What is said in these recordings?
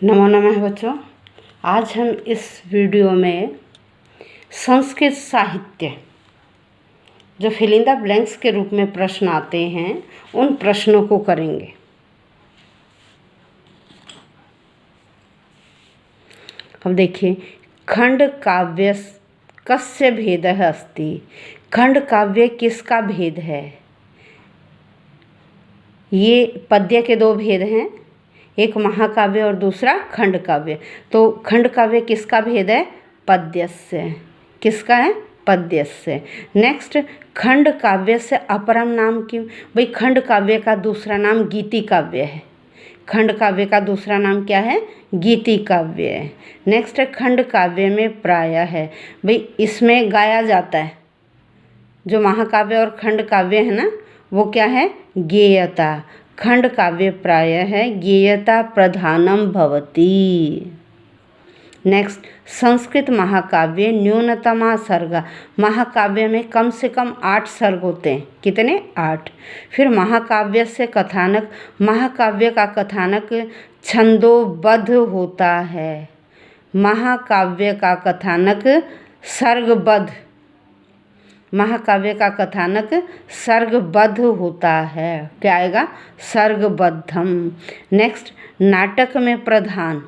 नमो नमः बच्चों। आज हम इस वीडियो में संस्कृत साहित्य जो फिल इन द ब्लैंक्स के रूप में प्रश्न आते हैं उन प्रश्नों को करेंगे। अब देखिए, खंड काव्य कस्य भेदः अस्ति। खंड काव्य किसका भेद है? ये पद्य के दो भेद हैं, एक महाकाव्य और दूसरा खंड काव्य। तो खंड काव्य किसका भेद है? पद्यस्य। किसका है? पद्यस्य। नेक्स्ट, खंड काव्य से अपरम नाम क्यों? भाई खंड काव्य का दूसरा नाम गीति काव्य है। खंड काव्य का दूसरा नाम क्या है? गीति काव्य है। नेक्स्ट, खंड काव्य में प्राय है, भाई इसमें गाया जाता है। जो महाकाव्य और खंड काव्य है ना, वो क्या है? गेयता। खंड काव्य प्राय है गेयता प्रधानम भवति। नेक्स्ट, संस्कृत महाकाव्य न्यूनतमा सर्गा। महाकाव्य में कम से कम 8 सर्ग होते हैं। कितने? 8। फिर महाकाव्य से कथानक, महाकाव्य का कथानक छंदोबद्ध होता है। महाकाव्य का कथानक सर्गबद्ध, महाकाव्य का कथानक सर्गबद्ध होता है। क्या आएगा? सर्गबद्धम। नेक्स्ट, नाटक में प्रधान,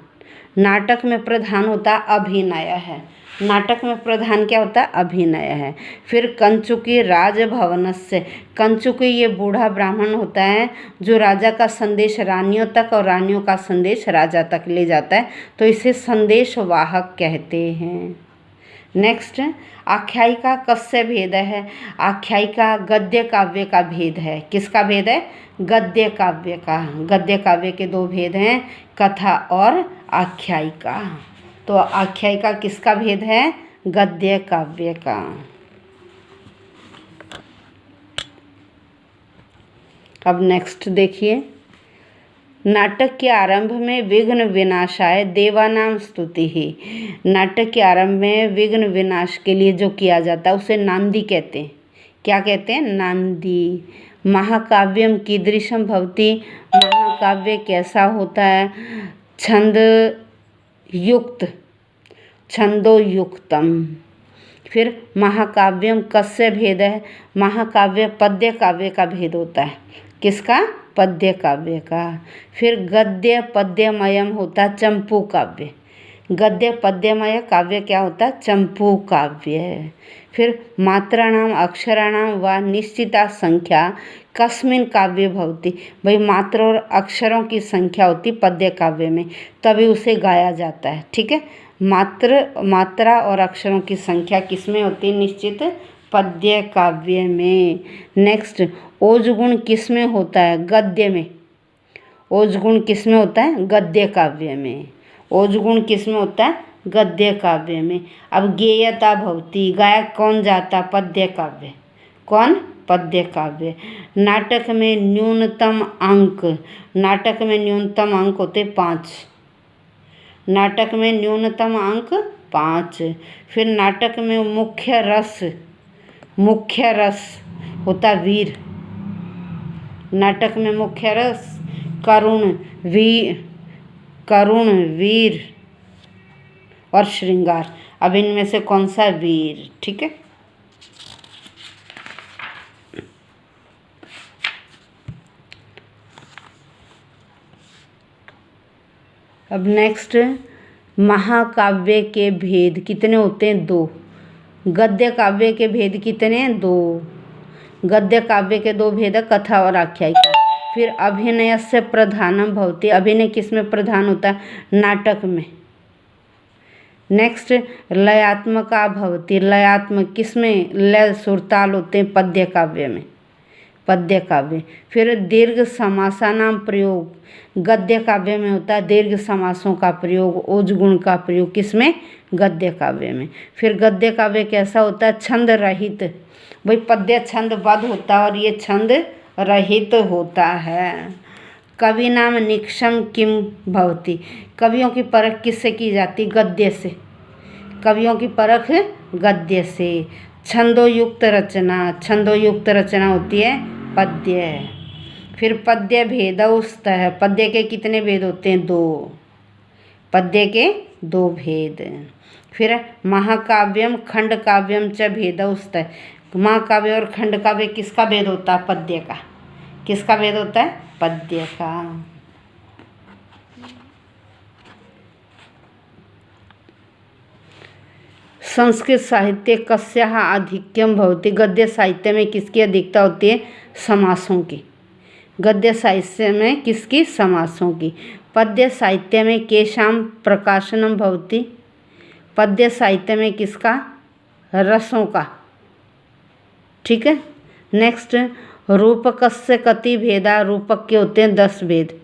नाटक में प्रधान होता अभिनय है। नाटक में प्रधान क्या होता है? अभिनय है। फिर कंचुकी राजभवनस्य, कंचुकी ये बूढ़ा ब्राह्मण होता है जो राजा का संदेश रानियों तक और रानियों का संदेश राजा तक ले जाता है, तो इसे संदेश वाहक कहते हैं। नेक्स्ट, आख्यायिका कस्य भेद है। आख्यायिका गद्य काव्य का भेद है। किसका भेद है? गद्य काव्य का। गद्य काव्य के दो भेद हैं, कथा और आख्यायिका। तो आख्यायिका किसका भेद है? गद्य काव्य का। अब नेक्स्ट देखिए, नाटक के आरंभ में विघ्न विनाशाय देवानाम स्तुति ही। नाटक के आरंभ में विघ्न विनाश के लिए जो किया जाता है उसे नांदी कहते हैं। क्या कहते हैं? नांदी। महाकाव्यम कीदृशम भवति। महाकाव्य कैसा होता है? छंद युक्त, छंदोयुक्तम। फिर महाकाव्यम कस्य भेद है। महाकाव्य पद्य काव्य का भेद होता है। किसका? पद्य काव्य का। फिर गद्य पद्यमयम होता है चंपू काव्य। गद्य पद्यमय काव्य क्या होता है? चंपू काव्य। फिर मात्राणाम अक्षराणाम व निश्चिता संख्या कस्मिन काव्य भवति। भाई मात्रा और अक्षरों की संख्या होती पद्य काव्य में, तभी उसे गाया जाता है। ठीक है, मात्रा और अक्षरों की संख्या किसमें होती है? निश्चित पद्य काव्य में। नेक्स्ट, ओजगुण किसमें होता है? गद्य में। ओजगुण किसमें होता है? गद्य काव्य में। ओजगुण किसमें होता है? गद्य काव्य में। अब गेयता भवति, गायक कौन जाता? पद्य काव्य। कौन? पद्य काव्य। नाटक में न्यूनतम अंक, नाटक में न्यूनतम अंक होते 5। नाटक में न्यूनतम अंक 5। फिर नाटक में मुख्य रस, मुख्य रस होता वीर। नाटक में मुख्य रस करुण, करुण, वीर और श्रृंगार। अब इनमें से कौन सा वीर? ठीक है, अब नेक्स्ट, महाकाव्य के भेद कितने होते हैं? 2। गद्य काव्य के भेद कितने हैं? 2। गद्य काव्य के 2 भेद है, कथा और आख्यायिका। फिर अभिनय से प्रधानम भवति, अभिनय किसमें प्रधान होता है? नाटक में। नेक्स्ट, लयात्मका भवति, लयात्मक किसमें? लय सुरताल होते हैं पद्य काव्य में। पद्य काव्य। फिर दीर्घ समासा नाम प्रयोग, गद्य काव्य में होता है दीर्घ समासों का प्रयोग, ओजगुण का प्रयोग। किसमें? गद्य काव्य में। फिर गद्य काव्य कैसा होता है? छंद रहित। भाई पद्य छंदबद्ध होता है और ये छंद रहित होता है। कवि नाम निक्षम किम भवति, कवियों की परख किससे की जाती? गद्य से। कवियों की परख गद्य से। छंदोयुक्त रचना, छंदोयुक्त रचना होती है पद्य। फिर पद्य भेदौस्तः, पद्य के कितने भेद होते हैं? 2। पद्य के दो भेद। फिर महाकाव्यम खंड काव्यम च भेदौस्तः। महाकाव्य और खंड काव्य किसका भेद होता है? पद्य का। किसका भेद होता है? पद्य का। संस्कृत साहित्य कस्याः आधिक्यम भवति। गद्य साहित्य में किसकी अधिकता होती है? समासों की। गद्य साहित्य में किसकी? समासों की। पद्य साहित्य में केषां प्रकाशनम भवति। पद्य साहित्य में किसका? रसों का। ठीक है। नेक्स्ट, रूपकस्य कति भेदा। रूपक के होते हैं 10 भेद।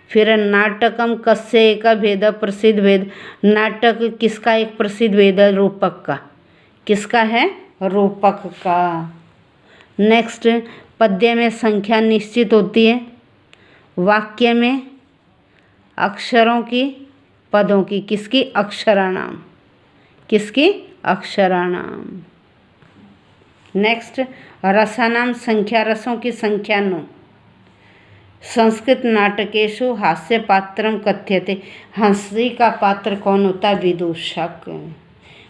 फिर नाटकम कस्य एक भेद प्रसिद्ध भेद। नाटक किसका एक प्रसिद्ध भेद है? रूपक का। किसका है? रूपक का। नेक्स्ट, पद्य में संख्या निश्चित होती है, वाक्य में अक्षरों की, पदों की। किसकी? अक्षराणाम। किसकी? अक्षराणाम। नेक्स्ट, रसानाम संख्या। रसों की संख्या 9। संस्कृत नाटकेषु हास्य पात्रम कथ्यते। हंसी का पात्र कौन होता है? विदूषक।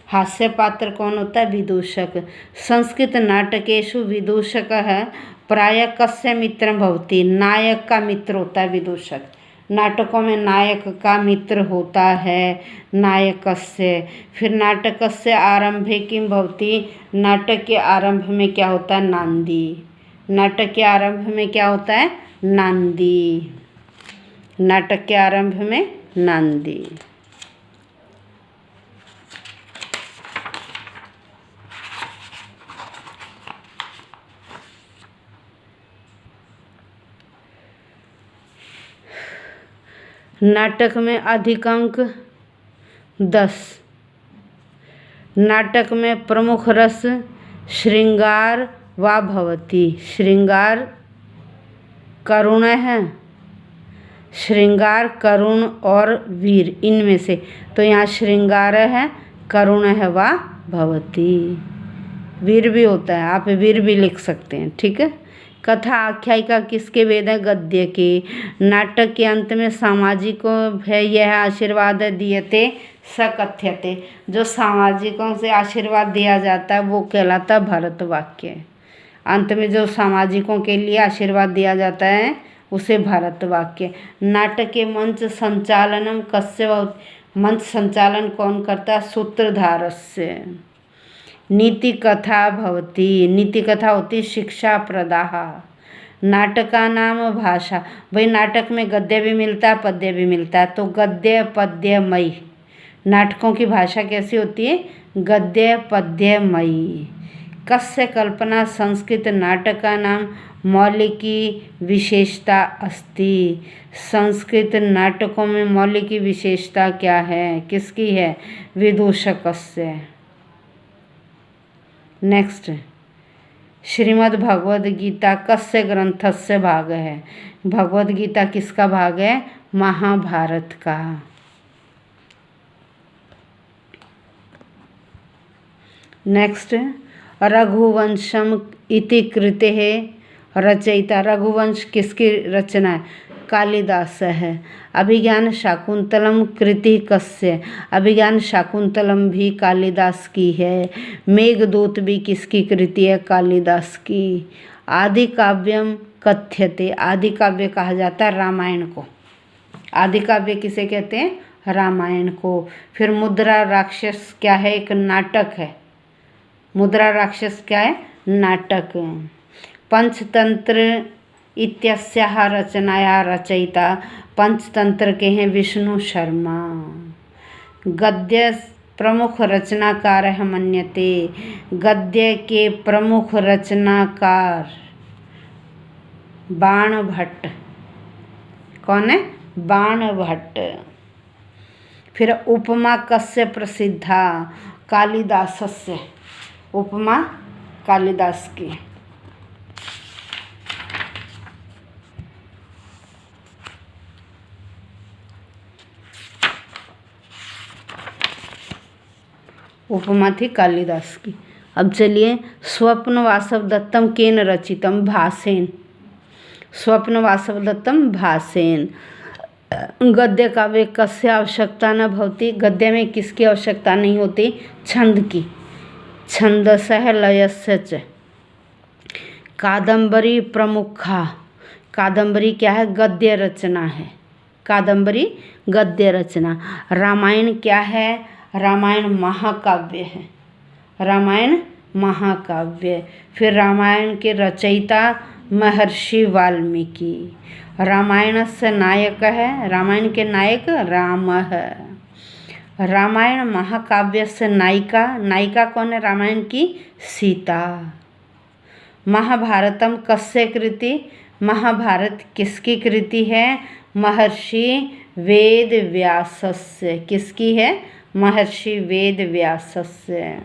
हास्य पात्र कौन होता है? विदूषक। संस्कृत नाटकेषु विदूषक है प्राय कस्य मित्रम भवति। नायक का मित्र होता है विदूषक। नाटकों में नायक का मित्र होता है नायकस्य। फिर नाटकस्य आरंभे किं भवति। नाटक के आरंभ में क्या होता है? नांदी। नाटक के आरंभ में क्या होता है? नांदी। नाटक के आरंभ में नांदी। नाटक में अधिकांक 10। नाटक में प्रमुख रस श्रृंगार वा भवति। श्रृंगार करुण है। श्रृंगार, करुण और वीर, इनमें से। तो यहाँ श्रृंगार है, करुण है, वा भवति। वीर भी होता है, आप वीर भी लिख सकते हैं। ठीक है। कथा आख्यायिका किसके वेद है? गद्य के। नाटक के अंत में सामाजिकों है यह आशीर्वाद दियते स कथ्यते। जो सामाजिकों से आशीर्वाद दिया जाता है वो कहलाता भरत वाक्य। अंत में जो सामाजिकों के लिए आशीर्वाद दिया जाता है उसे भरत वाक्य। नाटक के मंच संचालनम कस्य भवति। मंच संचालन कौन करता है? सूत्रधारस्य। नीति कथा भवति। नीति कथा होती शिक्षा प्रदाः। नाटका नाम भाषा। भाई नाटक में गद्य भी मिलता है, पद्य भी मिलता है, तो गद्य पद्यमयी। नाटकों की भाषा कैसी होती है? गद्य पद्यमयी। कस्य कल्पना संस्कृत नाटका नाम मौलिकी विशेषता अस्ति। संस्कृत नाटकों में मौलिकी विशेषता क्या है? किसकी है? विदूषकस्य। नेक्स्ट, श्रीमद् भगवद गीता कस्य ग्रंथस्य भाग है? भगवद गीता किसका भाग है? महाभारत का। नेक्स्ट, रघुवंशम इति कृते है रचयिता। रघुवंश किसकी रचना है? कालिदास है। अभिज्ञान शाकुंतलम कृति कस्य। अभिज्ञान शाकुंतलम भी कालिदास की है। मेघदूत भी किसकी कृति है? कालिदास की। आदि काव्यम कथ्यते। आदि काव्य कहा जाता है रामायण को। आदि काव्य किसे कहते हैं? रामायण को। फिर मुद्रा राक्षस क्या है? एक नाटक है। मुद्रा राक्षस क्या है? नाटक। पंचतंत्र इत्यस्याः रचनाया रचयिता। पंचतंत्र के हैं विष्णु शर्मा। गद्य प्रमुख रचनाकार है मन्यते। गद्य के प्रमुख रचनाकार बाण भट्ट। कौन है? बाण भट्ट। फिर उपमा कस्य प्रसिद्धा? कालिदासस्य। उपमा कालिदास की। उपमा थी कालिदास की। अब चलिए, स्वप्न वासव दत्तम केन रचितम? भासेन। स्वप्न वासव दत्तम भासेन। गद्य काव्य कस्य आवश्यकता न भवति, गद्य में किसकी आवश्यकता नहीं होती, छंद की, छंदसः लयस्य च। कादंबरी प्रमुखा, कादंबरी क्या है, गद्य रचना है, कादंबरी गद्य रचना। रामायण क्या है, रामायण महाकाव्य है, रामायण महाकाव्य। फिर रामायण के रचयिता महर्षि वाल्मीकि। रामायण से नायक है, रामायण के नायक राम है। रामायण महाकाव्य से नायिका, नायिका कौन है रामायण की, सीता। महाभारतम कस्य कृति, महाभारत किसकी कृति है, महर्षि वेद व्यासस्य, किसकी है, महर्षि वेद व्यासस्य।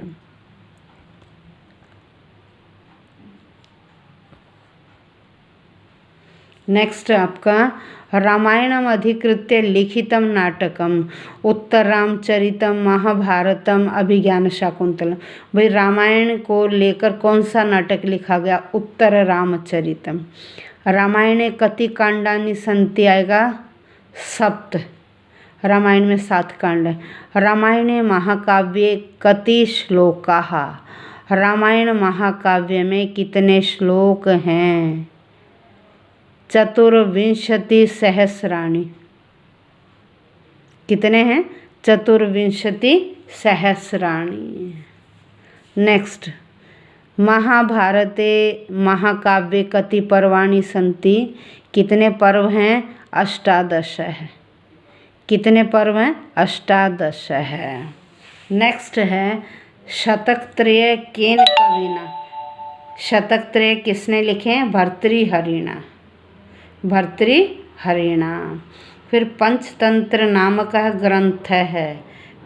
नेक्स्ट आपका रामायणम अधिकृत्य लिखितम नाटकम उत्तररामचरितम महाभारतम अभिज्ञान शाकुंतलम। भाई रामायण को लेकर कौन सा नाटक लिखा गया, उत्तर रामचरितम। रामायणे कति कांडानि सन्ति आएगा, सप्त, रामायण में 7 कांड है। रामायणे महाकाव्ये कति श्लोकाः, रामायण महाकाव्य में कितने श्लोक हैं, 24 सहस्राणि, कितने हैं, 24 सहस्राणि। नेक्स्ट महाभारते महाकाव्ये कति पर्वाणि सन्ति, कितने पर्व हैं, 18 है, कितने पर्व हैं, 18 है। नेक्स्ट है शतकत्रय केन कविना, शतकत्रय किसने लिखे हैं, भर्तृहरिणा, भर्तृहरिणा। फिर पंचतंत्र नामक ग्रंथ है,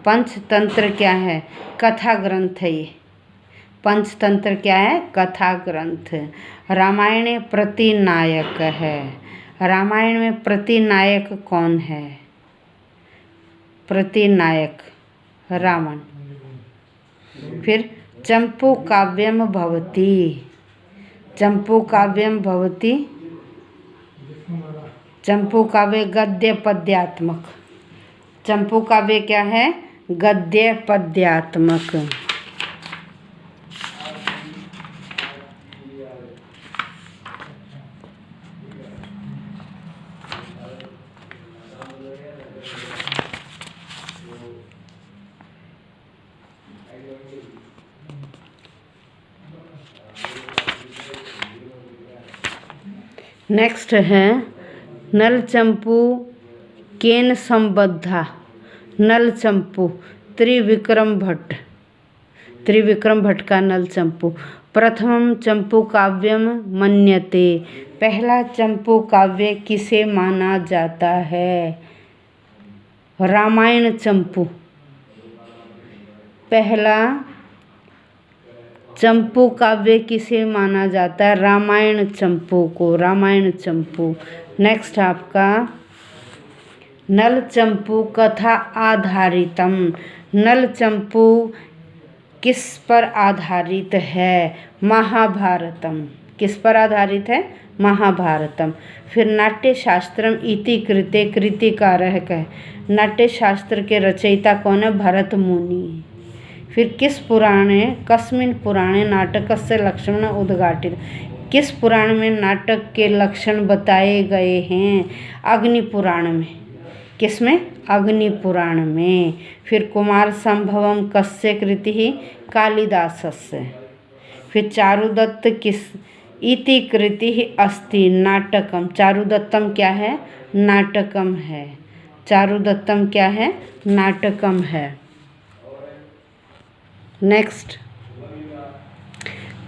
पंचतंत्र क्या है, कथा ग्रंथ है ये, पंचतंत्र क्या है, कथा ग्रंथ। रामायण प्रतिनायक है, रामायण में प्रतिनायक कौन है, प्रतिनायक रावण। फिर चंपू काव्यम भवति, चंपू काव्यम भवति, चंपू काव्य गद्य पद्यात्मक, चंपू काव्य क्या है, गद्य पद्यात्मक। नेक्स्ट है नल चंपू केन संबद्धा, नल चंपू त्रिविक्रम भट्ट, त्रिविक्रम भट्ट का नल चंपू। प्रथमम चंपू काव्यम मन्यते, पहला चंपू काव्य किसे माना जाता है, रामायण चंपू, पहला चंपू काव्य किसे माना जाता है, रामायण चंपू को, रामायण चंपू। नेक्स्ट आपका नल चंपू कथा आधारितम, नल चंपू किस पर आधारित है, महाभारतम, किस पर आधारित है, महाभारतम। फिर नाट्य शास्त्रम इति कृते, कृतिकारः है, नाट्य शास्त्र के रचयिता कौन है, भरत मुनि। फिर किस पुराणे, कस्मिन् पुराणे नाटकस्य लक्षण उद्घाटित, किस पुराण में नाटक के लक्षण बताए गए हैं, अग्नि पुराण में, किसमें, अग्नि पुराण में। फिर कुमार संभवम कस्य कृति ही, कालिदासस्य। फिर चारुदत्त किस इति कृति ही अस्ति नाटकम, चारुदत्तम क्या है, नाटकम है, चारुदत्तम क्या है, नाटकम है। नेक्स्ट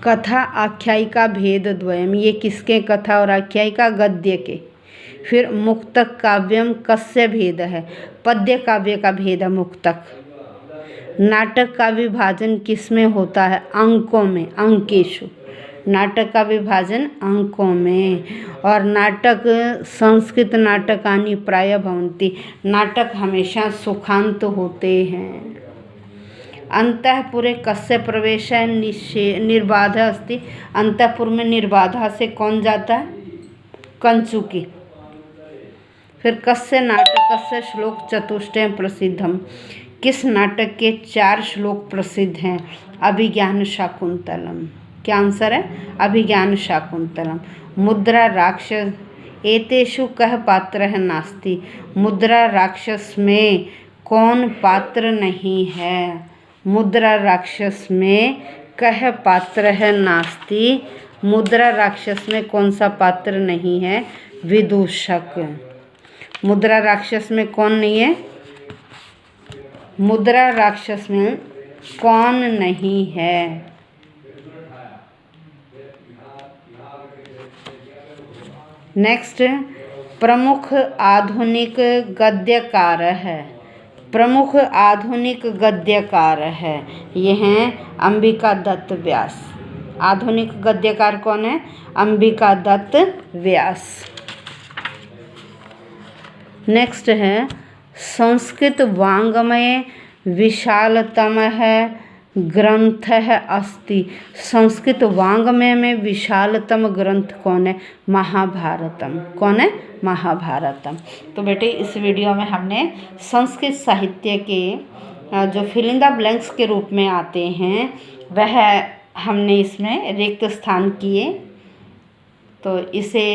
कथा आख्यायिका भेद द्वयम, ये किसके कथा और आख्यायिका, गद्य के। फिर मुक्तक काव्यम कस्य भेद है, पद्य काव्य का भेद है मुक्तक। नाटक का विभाजन किस में होता है, अंकों में, अंकेशु, नाटक का विभाजन अंकों में। और नाटक संस्कृत नाटकानि प्राय भवन्ति, नाटक हमेशा सुखांत होते हैं। अंतःपुरे कस्य प्रवेश है, निर्बाध अस्ति, अंतःपुर में निर्बाधा से कौन जाता है, कंचुकी। फिर कस्य नाटकस्य श्लोक चतुष्टयं प्रसिद्धम, किस नाटक के 4 श्लोक प्रसिद्ध हैं? अभिज्ञान शाकुंतलम। क्या आंसर है? अभिज्ञान शाकुंतलम। मुद्रा राक्षस एतेषु कः पात्रः नास्ति, मुद्रा राक्षस में कौन पात्र नहीं है? मुद्रा राक्षस में कः पात्रः नास्ति, मुद्रा राक्षस में कौन सा पात्र नहीं है? विदूषक। मुद्रा राक्षस में कौन नहीं है? मुद्रा राक्षस में कौन नहीं है? नेक्स्ट, प्रमुख आधुनिक गद्यकार है। प्रमुख आधुनिक गद्यकार है, ये हैं अंबिका दत्त व्यास। आधुनिक गद्यकार कौन है? अंबिका दत्त व्यास। नेक्स्ट है, संस्कृत वाङ्मये विशालतमः ग्रंथः अस्ति। संस्कृत वाङ्मय में विशालतम ग्रंथ कौन है? महाभारतम। कौन है? महाभारतम। तो बेटे इस वीडियो में हमने संस्कृत साहित्य के जो फिल इन द ब्लैंक्स के रूप में आते हैं वह हमने इसमें रिक्त स्थान किए। तो इसे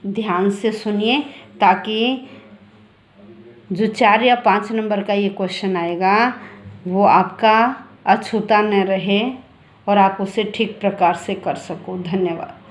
ध्यान से सुनिए ताकि जो 4 या 5 नंबर का ये क्वेश्चन आएगा वो आपका अछूता न रहे और आप उसे ठीक प्रकार से कर सको। धन्यवाद।